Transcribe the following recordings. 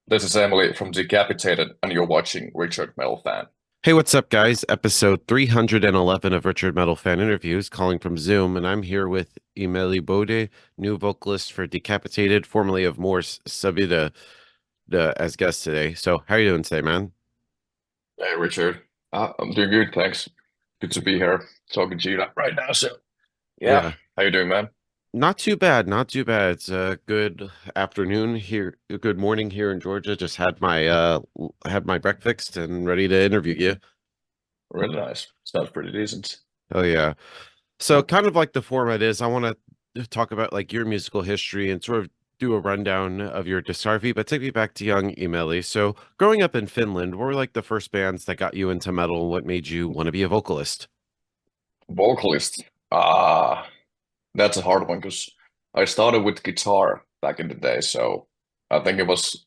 This is Eemeli from Decapitated, and you're watching RichardMetalFan. Hey, what's up, guys? Episode 311 of Richard Metal Fan Interviews, calling from Zoom, and I'm here with Eemeli Bodde, new vocalist for Decapitated, formerly of Morse Sabida, as guest today. So, how are you doing today, man? Hey, Richard. I'm doing good, thanks. Good to be here talking to you right now. So, yeah, Yeah, how you doing, man? not too bad, not too bad. It's a good afternoon here, a good morning here in Georgia. Just had my breakfast and ready to interview you. Really nice. Sounds pretty decent. Oh yeah. So kind of like the format is, I want to talk about like your musical history and sort of do a rundown of your discography, but take me back to young Eemeli. So growing up in Finland, what were like the first bands that got you into metal? What made you want to be a vocalist? Vocalist. Ah, that's a hard one because I started with guitar back in the day. So I think it was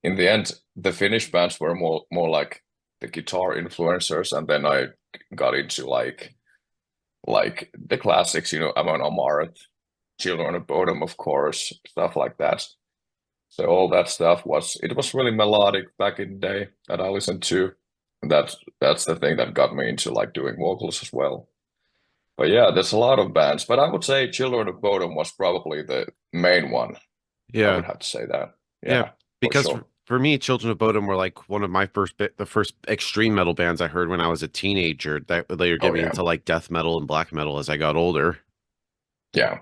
in the end the Finnish bands were more like the guitar influencers, and then I got into like the classics, Amon Amarth, Children of Bodom, of course, stuff like that. So all that stuff was really melodic back in the day that I listened to. And that's the thing that got me into like doing vocals as well. But yeah, there's a lot of bands, but I would say Children of Bodom was probably the main one. I Yeah, would have to say that. yeah, Yeah, for because sure. for me, Children of Bodom were like one of my the first extreme metal bands I heard when I was a teenager. That would later get Oh me yeah. into like death metal and black metal as I got older. Yeah.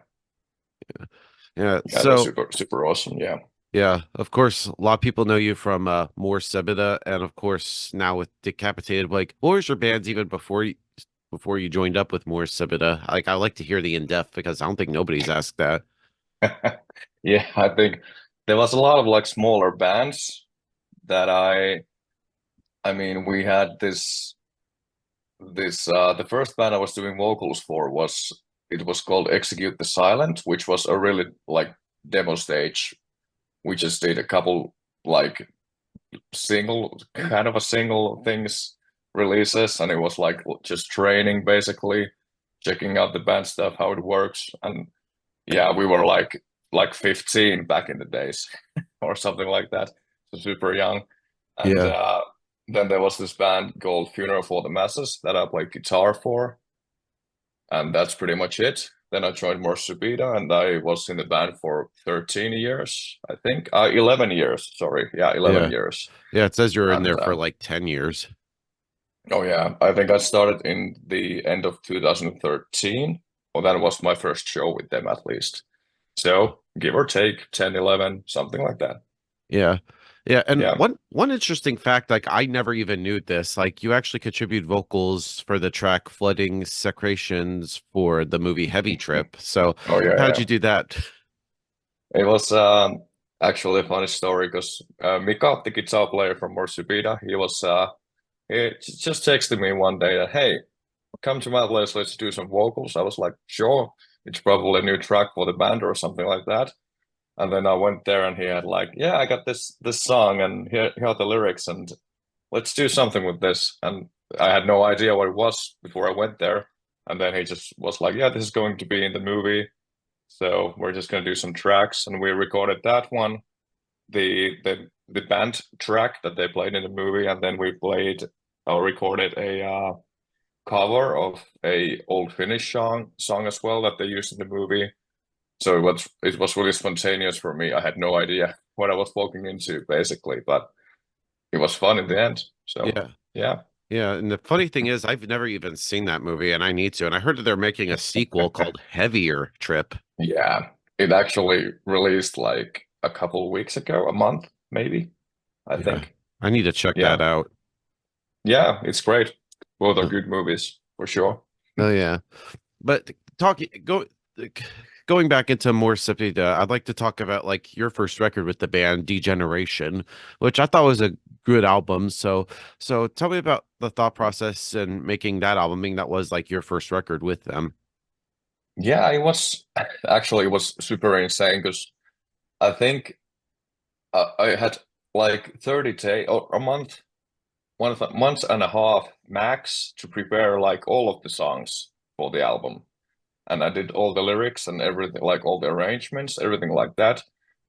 Yeah, Yeah, they're so super awesome. Yeah. yeah, of course, a lot of people know you from more Sebeda, and of course now with Decapitated. Like, what was your bands even before you joined up with more Sebeda? Like, I like to hear the in depth because I don't think nobody's asked that. Yeah, I think there was a lot of like smaller bands that I mean, we had this the first band I was doing vocals for was called Execute the Silent, which was a really like demo stage. We just did a couple like single kind of a single things releases, and it was like just training basically, checking out the band stuff, how it works. And yeah, we were like 15 back in the days or something like that. So super young. And Yeah, then there was this band called Funeral for the Masses that I played guitar for, and that's pretty much it. Then I joined More Subida, and I was in the band for 13 years, I think. 11 years, sorry. Yeah, 11 yeah, years. yeah. It says you're in And there for like 10 years. oh yeah, I think I started in the end of 2013. Well, that was my first show with them at least. So give or take 10, 11, something like that. Yeah. Yeah, and Yeah. one interesting fact, like I never even knew this, like you actually contribute vocals for the track Flooding Secretions for the movie Heavy Trip. So Oh yeah, how'd yeah. you do that? It was actually a funny story because Mika, the guitar player from Morsubida, he just texted me one day that, hey, come to my place, let's do some vocals. I was like, sure, it's probably a new track for the band or something like that. And then I went there and he had like, yeah, I got this song and here are the lyrics and let's do something with this. And I had no idea what it was before I went there. And then he just was like, yeah, this is going to be in the movie. So we're just gonna do some tracks, and we recorded that one, the band track that they played in the movie, and then we played or recorded a cover of a old Finnish song as well that they used in the movie. So it was really spontaneous for me. I had no idea what I was walking into basically, but it was fun in the end. So Yeah. yeah. Yeah, and the funny thing is I've never even seen that movie and I need to. And I heard that they're making a sequel called Heavier Trip. Yeah. It actually released like a couple of weeks ago, a month maybe, I Yeah. think. I need to check that Yeah. out. Yeah, it's great. Both are good movies for sure. Oh yeah. But talking going back into more Sepida, I'd like to talk about like your first record with the band Degeneration, which I thought was a good album. So tell me about the thought process and making that album, being that was like your first record with them. Yeah, it was actually it was super insane because I think I had like 30 day or a month, one month and a half max to prepare like all of the songs for the album. And I did all the lyrics and everything, like all the arrangements, everything like that.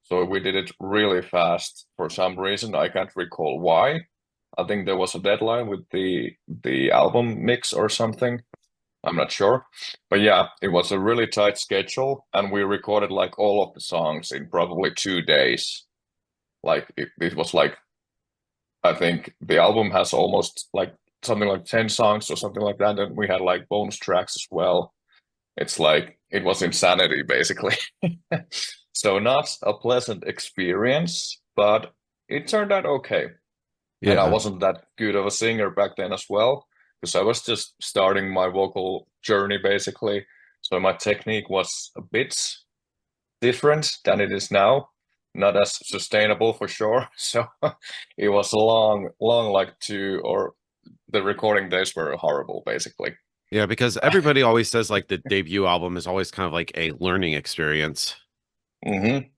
So we did it really fast for some reason. I can't recall why. I think there was a deadline with the album mix or something. I'm not sure. But yeah, it was a really tight schedule, and we recorded like all of the songs in probably 2 days. Like it was like, I think the album has almost like something like 10 songs or something like that, and we had like bonus tracks as well. It's like it was insanity basically. So not a pleasant experience, but it turned out okay. And I Yeah. wasn't that good of a singer back then as well, because I was just starting my vocal journey basically. So my technique was a bit different than it is now, not as sustainable for sure. So it was a long like two, or the recording days were horrible basically. Yeah, because everybody always says like the debut album is always kind of like a learning experience. Hmm.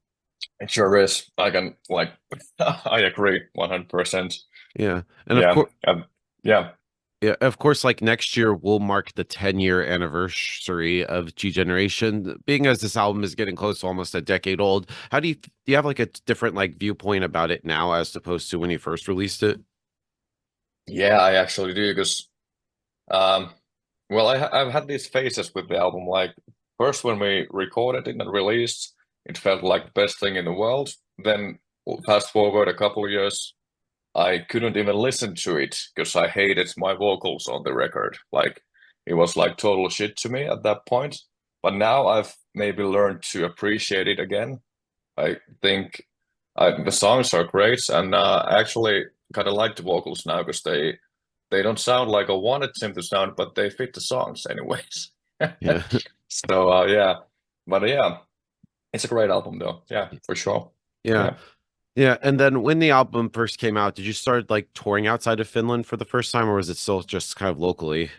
It sure is. I can like I agree 100%. Yeah. And of Yeah. course, Yeah. yeah, of course, like next year will mark the 10-year anniversary of G Generation. Being as this album is getting close to almost a decade old, how do you have like a different like viewpoint about it now as opposed to when you first released it? Yeah, I actually do because um well I've had these phases with the album. Like first when we recorded it and released, it felt like the best thing in the world. Then fast forward a couple of years, I couldn't even listen to it because I hated my vocals on the record. Like it was like total shit to me at that point. But now I've maybe learned to appreciate it again. I think the songs are great, and I actually kind of like the vocals now because they don't sound like I wanted them to sound, but they fit the songs anyways. Yeah. So yeah, but yeah, it's a great album though. Yeah, for sure. Yeah. Yeah. Yeah. And then when the album first came out, did you start like touring outside of Finland for the first time, or was it still just kind of locally?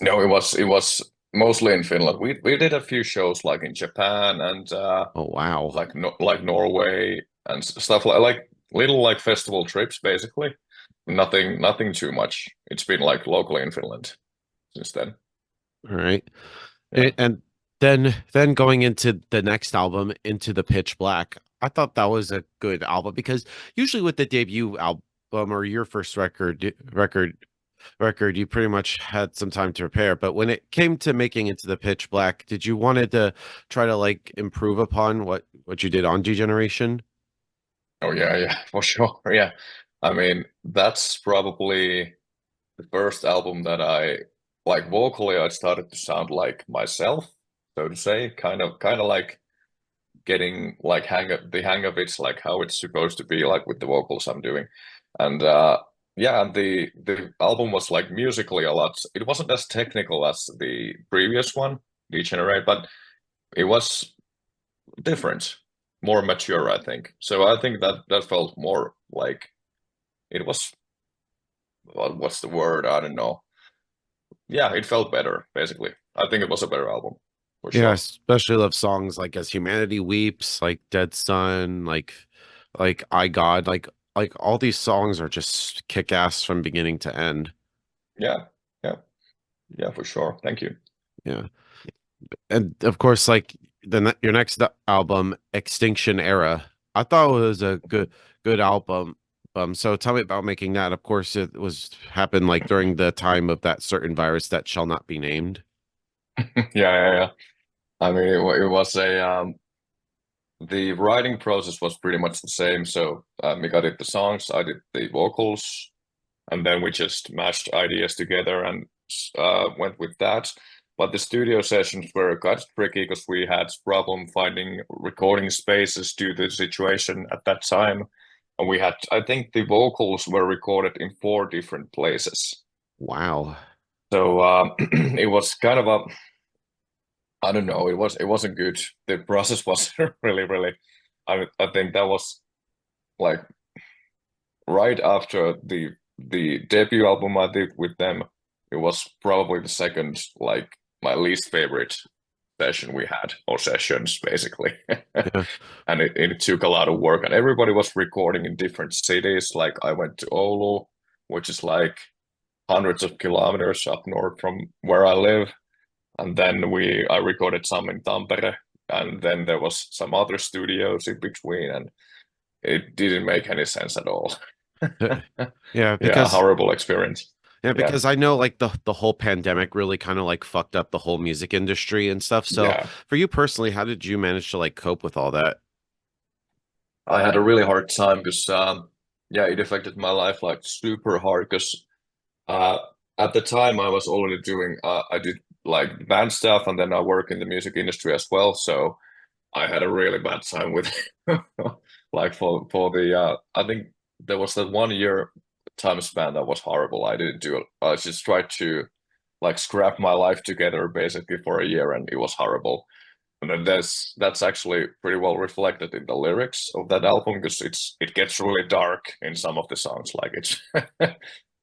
No, it was mostly in Finland. We did a few shows like in Japan and Oh, wow. like no, like Norway and stuff like little like festival trips basically. Nothing too much. It's been like locally in Finland since then. All right. Yeah. And then going into the next album, Into the Pitch Black, I thought that was a good album because usually with the debut album or your first record, you pretty much had some time to prepare. But when it came to making Into the Pitch Black, did you wanted to try to like improve upon what you did on G Generation? Oh yeah, yeah, for sure. Yeah. I mean, that's probably the first album that I like vocally I started to sound like myself, so to say, kind of like getting like hang of it's like how it's supposed to be like with the vocals I'm doing. And yeah, and the album was like musically a lot. It wasn't as technical as the previous one, Degenerate, but it was different, more mature, I think. So I think that that felt more like it was, what's the word? I don't know. Yeah, it felt better, basically. I think it was a better album for Yeah, I sure. especially love songs like As Humanity Weeps, like Dead Sun, like I God, like all these songs are just kick ass from beginning to end. Yeah, yeah, yeah, for sure. Thank you. Yeah. And of course, like your next album, Extinction Era, I thought it was a good album. So tell me about making that. Of course, it was happened like during the time of that certain virus that shall not be named. Yeah, yeah, yeah. I mean, it was a the writing process was pretty much the same. So Mika did the songs, I did the vocals, and then we just mashed ideas together and went with that. But the studio sessions were quite tricky because we had problem finding recording spaces due to the situation at that time. And we had, I think the vocals were recorded in 4 different places. Wow. So it was kind of a, I don't know, it wasn't good. The process was really, I think that was like right after the debut album I did with them. It was probably the second like my least favorite session we had, or sessions basically. Yeah. And it took a lot of work, and everybody was recording in different cities. Like I went to Oulu, which is like hundreds of kilometers up north from where I live. And then I recorded some in Tampere, and then there was some other studios in between, and it didn't make any sense at all. Yeah, Yeah, because horrible experience. yeah, Yeah, because I know like the whole pandemic really kind of like fucked up the whole music industry and stuff. So yeah. for you personally, how did you manage to like cope with all that? I had a really hard time because yeah, it affected my life like super hard because uh, at the time I was already doing I did like band stuff and then I work in the music industry as well. So I had a really bad time with like for the I think there was that 1 year time span that was horrible. I didn't do it. I just tried to like scrap my life together basically for a year and it was horrible. And then that's actually pretty well reflected in the lyrics of that album because it gets really dark in some of the songs. Like it's and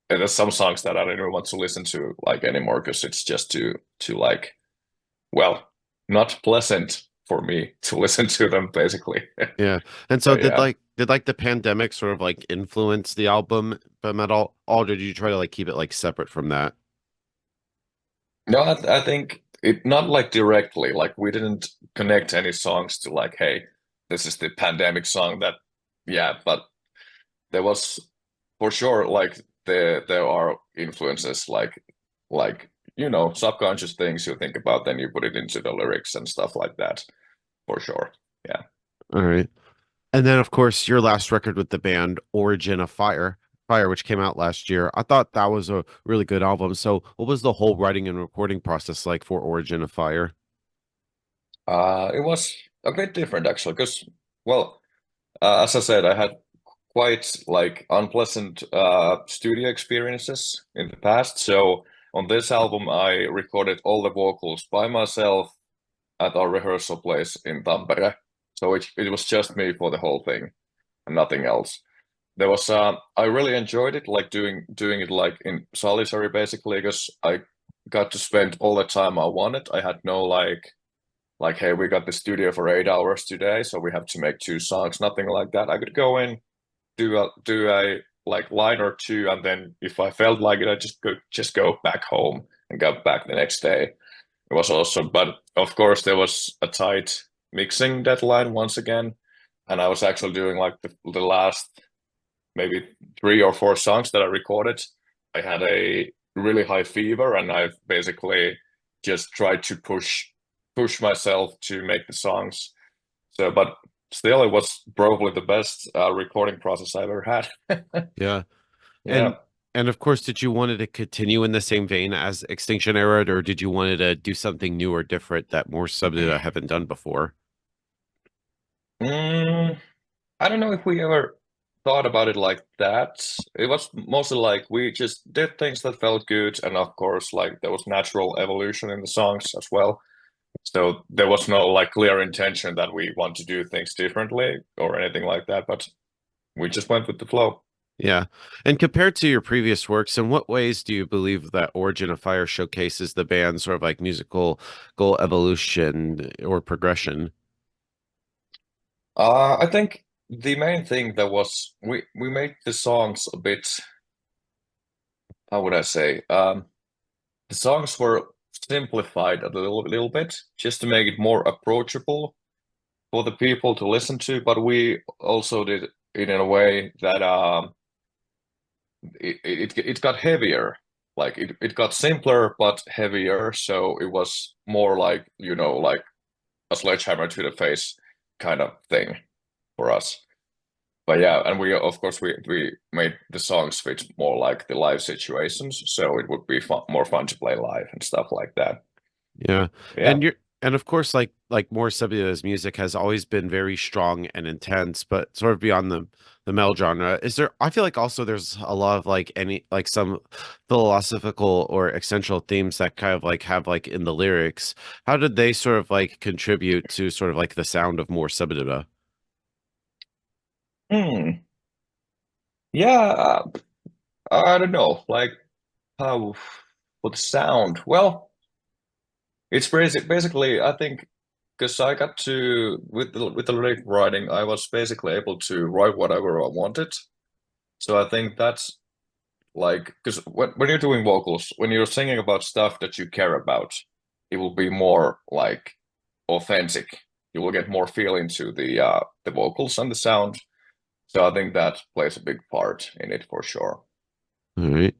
there's some songs that I don't even want to listen to like anymore because it's just too like well not pleasant for me to listen to them basically. Yeah. And so But yeah, did like the pandemic sort of like influence the album at all? Or did you try to like keep it like separate from that? no, I think it not like directly like we didn't connect any songs to like hey this is the pandemic song that yeah but there was for sure like there are influences like subconscious things you think about then you put it into the lyrics and stuff like that for sure. Yeah. All right. And then of course your last record with the band, Origin of Fire, which came out last year. I thought that was a really good album. So what was the whole writing and recording process like for Origin of Fire? It was a bit different actually because well as I said I had quite like unpleasant studio experiences in the past, so on this album I recorded all the vocals by myself at our rehearsal place in Tampere. So it was just me for the whole thing and nothing else. There was I really enjoyed it, like doing it like in solitary basically, because I got to spend all the time I wanted. I had no like hey, we got the studio for 8 hours today, so we have to make two songs, nothing like that. I could go in, do a like line or two, and then if I felt like it, I just go back home and go back the next day. It was awesome, but of course there was a tight mixing deadline once again, and I was actually doing like the last maybe 3 or 4 songs that I recorded. I had a really high fever, and I basically just tried to push myself to make the songs. So, but still, it was probably the best recording process I ever had. Yeah. Yeah. And and of course, did you wanted to continue in the same vein as Extinction Era, or did you wanted to do something new or different that more subject haven't done before? Mm, I don't know if we ever thought about it like that. It was mostly like we just did things that felt good, and of course, like there was natural evolution in the songs as well. So there was no like clear intention that we want to do things differently or anything like that, but we just went with the flow. Yeah. And compared to your previous works, in what ways do you believe that Origin of Fire showcases the band's sort of like musical goal evolution or progression? I think the main thing that was we made the songs a bit, how would I say? The songs were simplified a little bit just to make it more approachable for the people to listen to, but we also did it in a way that it got heavier. Like it got simpler but heavier, so it was more like, like a sledgehammer to the face kind of thing for us. But yeah, and we of course we made the songs fit more like the live situations, so it would be more fun to play live and stuff like that. Yeah. Yeah. And you're and of course like more Sebula's music has always been very strong and intense, but sort of beyond the metal genre. Is there I feel like also there's a lot of like any like some philosophical or existential themes that kind of like have like in the lyrics. How did they sort of like contribute to sort of like the sound of more Sebula? Hmm. Yeah, I don't know. Like how for the sound. Well, it's basically I think because I got to with the lyric writing, I was basically able to write whatever I wanted. So I think that's like because when you're doing vocals, when you're singing about stuff that you care about, it will be more like authentic. you will get more feel into the vocals and the sound. So I think that plays a big part in it for sure. All right.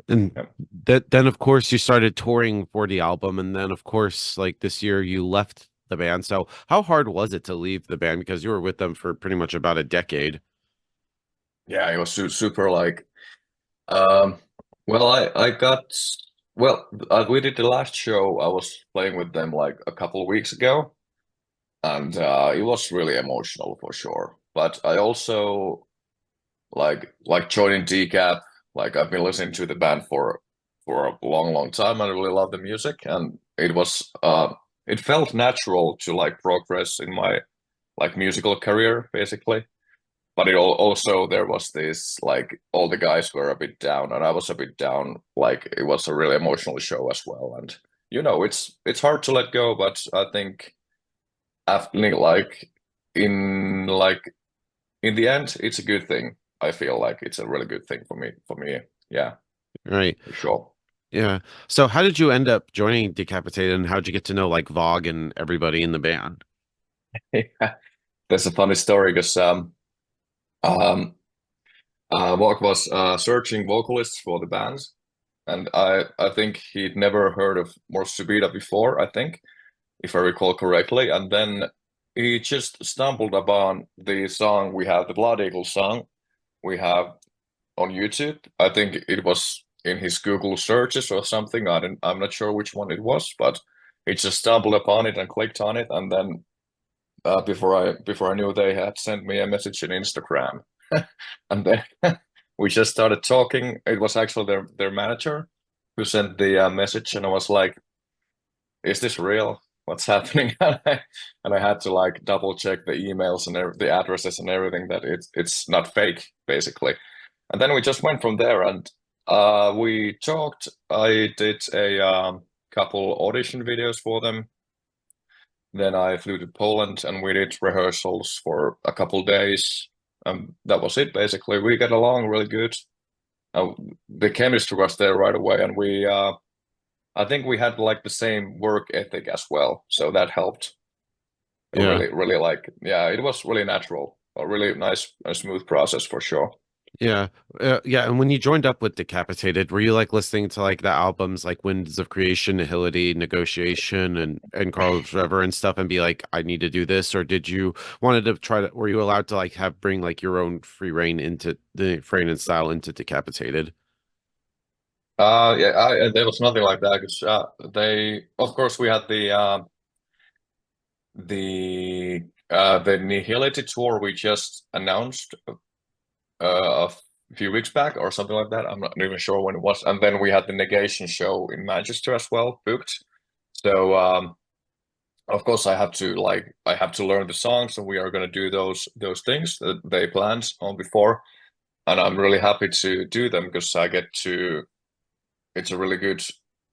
And Yeah. that then of course you started touring for the album, and then of course like this year you left the band. So how hard was it to leave the band because you were with them for pretty much about a decade? Yeah, it was super like well I got well we did the last show I was playing with them like a couple of weeks ago, and it was really emotional for sure. But I also like joining Decap, like I've been listening to the band for a long time. I really love the music, and it felt natural to like progress in my like musical career basically. But also there was this like all the guys were a bit down and I was a bit down. Like it was a really emotional show as well, and it's hard to let go. But I think after like in the end, it's a good thing. I feel like it's a really good thing for me. For me, yeah, Right. for sure. Yeah. So how did you end up joining Decapitated, and how'd you get to know like Vogue and everybody in the band? Yeah. There's a funny story because um Mark was searching vocalists for the band, and I think he'd never heard of More Subida before. I think, if I recall correctly, and then he just stumbled upon the song we have, the Blood Eagle song we have on YouTube. I think it was in his Google searches or something. I'm not sure which one it was, but he just stumbled upon it and clicked on it, and then before I knew, they had sent me a message in Instagram, and then we just started talking. It was actually their manager who sent the message, and I was like, "Is this real? What's happening?" And I had to like double check the emails and the addresses and everything that it's not fake, basically. And then we just went from there, and we talked. I did a couple audition videos for them. Then I flew to Poland and we did rehearsals for a couple days. That was it basically. We got along really good. Uh, the chemistry was there right away, and I think we had like the same work ethic as well, so that helped. Yeah. Really like, yeah, it was really natural, a really nice, a smooth process for sure. Yeah. Yeah. And when you joined up with Decapitated, were you like listening to like the albums like Winds of Creation, Nihility, Negotiation, and Carlos Forever and stuff and be like, I need to do this? Or did you wanted to try to, were you allowed to like have bring like your own free reign into the frame and style into Decapitated? Yeah, there was nothing like that because of course, we had the the Nihility tour we just announced a few weeks back or something like that. I'm not even sure when it was. And then we had the Negation show in Manchester as well, booked. So of course I have to learn the songs, and we are going to do those things that they planned on before. And I'm really happy to do them because I get to. It's a really good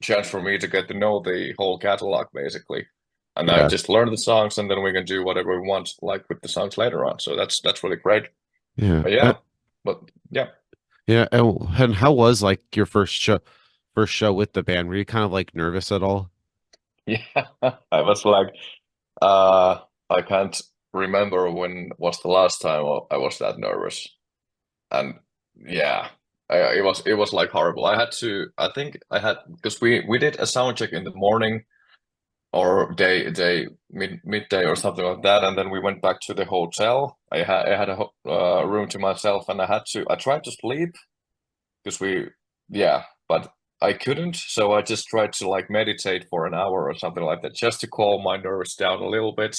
chance for me to get to know the whole catalog basically. And I Yeah. just learn the songs, and then we can do whatever we want, like with the songs later on. So that's really great. Yeah. But yeah, but yeah. Yeah. And how was like your first show with the band? Were you kind of like nervous at all? Yeah, I was like, I can't remember when was the last time I was that nervous. And yeah, it was like horrible. I think I had because we did a sound check in the morning or midday or something like that, and then we went back to the hotel. I had a room to myself, and I tried to sleep because yeah, but I couldn't. So I just tried to like meditate for an hour or something like that, just to calm my nerves down a little bit.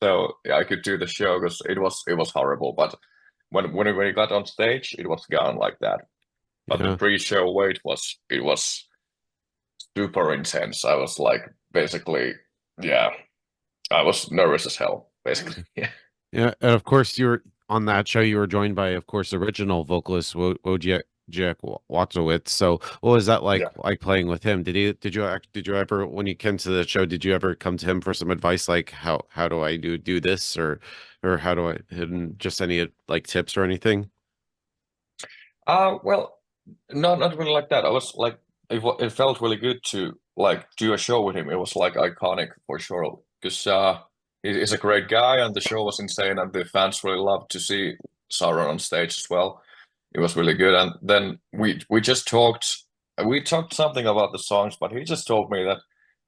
So yeah, I could do the show because it was horrible. But when we got on stage, it was gone like that. But the Yeah. pre-show wait was it was super intense. I was like basically, yeah, I was nervous as hell, basically. Yeah. Yeah, and of course you were on that show. You were joined by, of course, original vocalist Wojciech Watzowitz. So, what was that Yeah. like playing with him? Did you ever when you came to the show? Did you ever come to him for some advice, like how do I do this, or how do I and just any like tips or anything? Well, not really like that. I was like, it felt really good to like do a show with him. It was like iconic for sure. Because he's a great guy, and the show was insane, and the fans really loved to see Sauron on stage as well. It was really good, and then we just talked. We talked something about the songs, but he just told me that,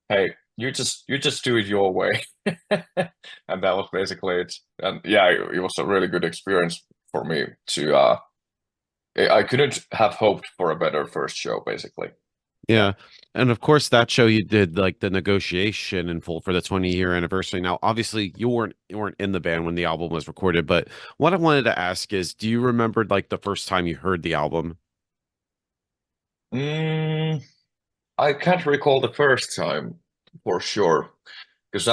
hey, you just do it your way, and that was basically it. And yeah, it was a really good experience for me to. I couldn't have hoped for a better first show, basically. Yeah. Yeah. And of course, that show you did like the negotiation in full for the 20-year anniversary. Now, obviously, you weren't in the band when the album was recorded, but what I wanted to ask is, do you remember like the first time you heard the album? Mm, I can't recall the first time for sure because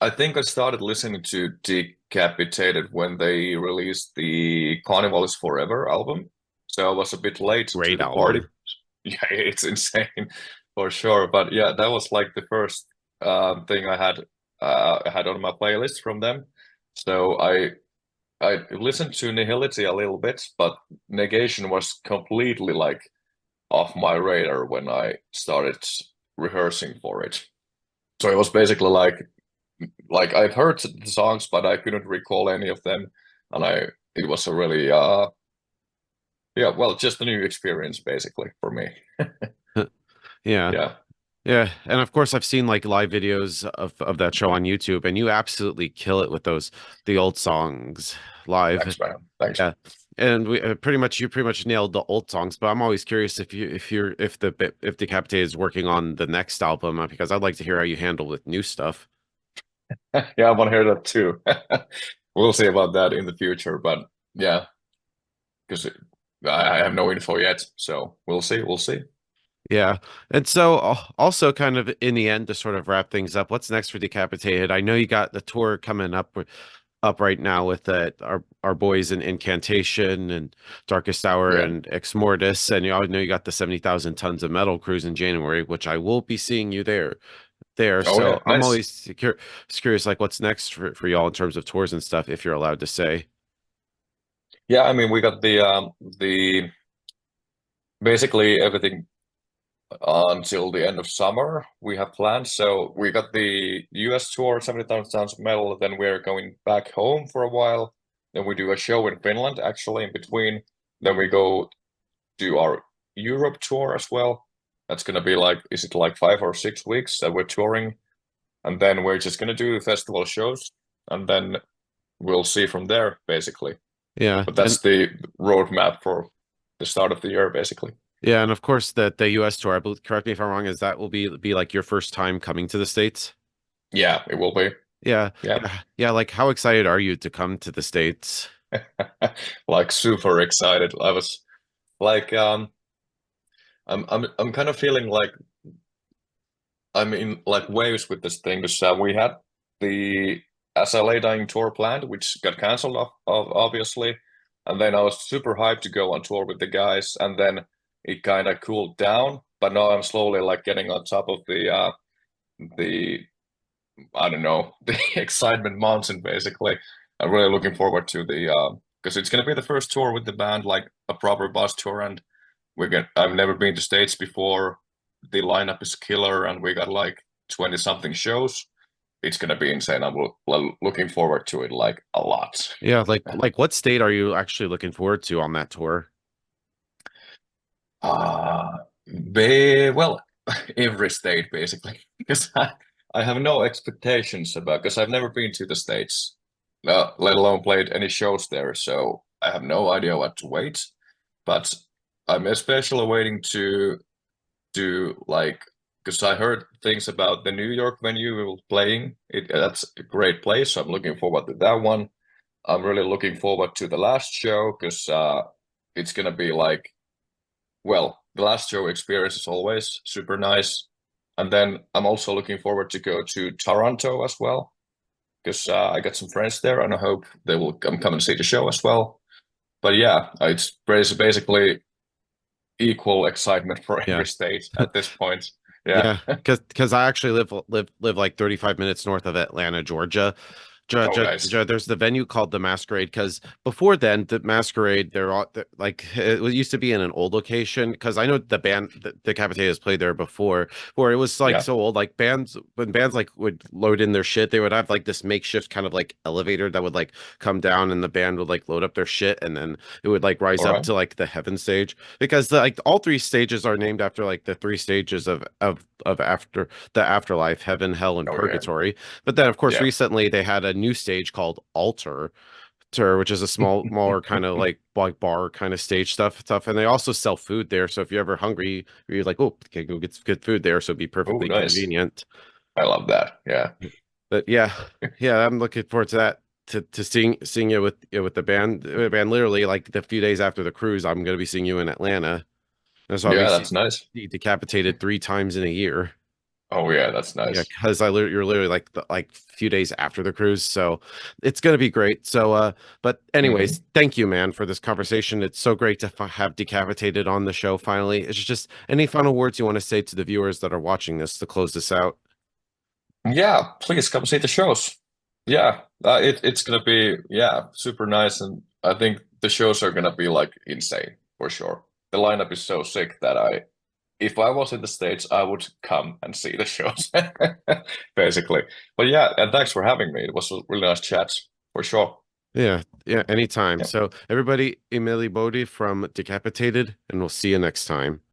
I think I started listening to Decapitated when they released the Carnival is Forever album. So I was a bit late to Great the party. album. Yeah, it's insane for sure. But yeah, that was like the first thing I had on my playlist from them. So I listened to Nihility a little bit, but Negation was completely like off my radar when I started rehearsing for it. So it was basically like I've heard the songs, but I couldn't recall any of them, and it was a really yeah, well, just a new experience basically for me. Yeah. Yeah, Yeah. And of course, I've seen like live videos of that show on YouTube, and you absolutely kill it with the old songs live. thanks, man. Thanks. Yeah. And we you pretty much nailed the old songs, but I'm always curious if Decapitated is working on the next album, because I'd like to hear how you handle with new stuff. Yeah, I want to hear that too. We'll see about that in the future, but yeah, because I have no info yet, so we'll see. We'll see. Yeah. And so also kind of in the end to sort of wrap things up, what's next for Decapitated? I know you got the tour coming up right now with our boys in Incantation and Darkest Hour Yeah. and Ex Mortis, and you all know you got the 70,000 tons of metal cruise in January, which I will be seeing you there. Oh yeah, So I'm nice. always curious, like what's next for y'all in terms of tours and stuff, if you're allowed to say. Yeah, I mean we got the basically everything until the end of summer we have planned. So we got the US tour, 70,000 Sounds of Metal, then we're going back home for a while. Then we do a show in Finland actually in between. Then we go do our Europe tour as well. That's gonna be like, is it like 5 or 6 weeks that we're touring? And then we're just gonna do festival shows and then we'll see from there basically. Yeah. But that's the roadmap for the start of the year basically. Yeah, and of course the US tour, I believe, correct me if I'm wrong, is that will be like your first time coming to the States? Yeah, it will be. Yeah. Yeah. Yeah, like how excited are you to come to the States? Like super excited. I was like I'm kind of feeling like I'm in like waves with this thing because we had the SLA Dying tour planned, which got cancelled of obviously, and then I was super hyped to go on tour with the guys, and then it kind of cooled down. But now I'm slowly like getting on top of the I don't know the excitement mountain basically. I'm really looking forward to the because it's gonna be the first tour with the band, like a proper bus tour, and I've never been to States before. The lineup is killer, and we got like 20 something shows. It's gonna be insane. I'm looking forward to it like a lot. Yeah, like what state are you actually looking forward to on that tour? Uh, well, every state basically, because I have no expectations about because I've never been to the States, let alone played any shows there. So I have no idea what to wait. But I'm especially waiting to do like because I heard things about the New York venue we will playing. That's a great place. So I'm looking forward to that one. I'm really looking forward to the last show because it's gonna be like well, the last show experience is always super nice. And then I'm also looking forward to go to Toronto as well because I got some friends there and I hope they will come and see the show as well. But yeah, it's basically equal excitement for Yeah. every state at this point. Yeah. Yeah, because I actually live like 35 minutes north of Atlanta, Georgia. Oh, nice. There's the venue called the Masquerade because before then the Masquerade like it used to be in an old location because I know the band the Decapitated has played there before where it was like Yeah. so old like bands like would load in their shit they would have like this makeshift kind of like elevator that would like come down and the band would like load up their shit and then it would like rise All up right. to like the heaven stage because like all three stages are named after like the three stages of after the afterlife, heaven, hell, and Oh yeah. purgatory. But then, of course, Yeah. recently they had a new stage called Altar, which is a smaller kind of like bar kind of stage stuff. And they also sell food there. So if you're ever hungry, you're like, oh, okay, go get good food there. So it'd be Oh, perfectly nice. convenient. I love that. Yeah. But yeah, yeah, I'm looking forward to that. To seeing you with the band literally like the few days after the cruise, I'm gonna be seeing you in Atlanta. That's why we Yeah, see that's nice. Decapitated 3 times in a year. Oh yeah, that's Yeah, nice. because you're literally like like few days after the cruise, so it's gonna be great. So, but Hmm. anyways, thank you, man, for this conversation. It's so great to have Decapitated on the show finally. It's just any final words you want to say to the viewers that are watching this to close this out? Yeah, please come see the shows. Yeah, it's gonna be yeah super nice, and I think the shows are gonna be like insane for sure. The lineup is so sick that if I was in the States, I would come and see the shows, basically. But yeah, and thanks for having me. It was a really nice chat for sure. Yeah, yeah, anytime. Yeah. So everybody, Eemeli Bodde from Decapitated, and we'll see you next time.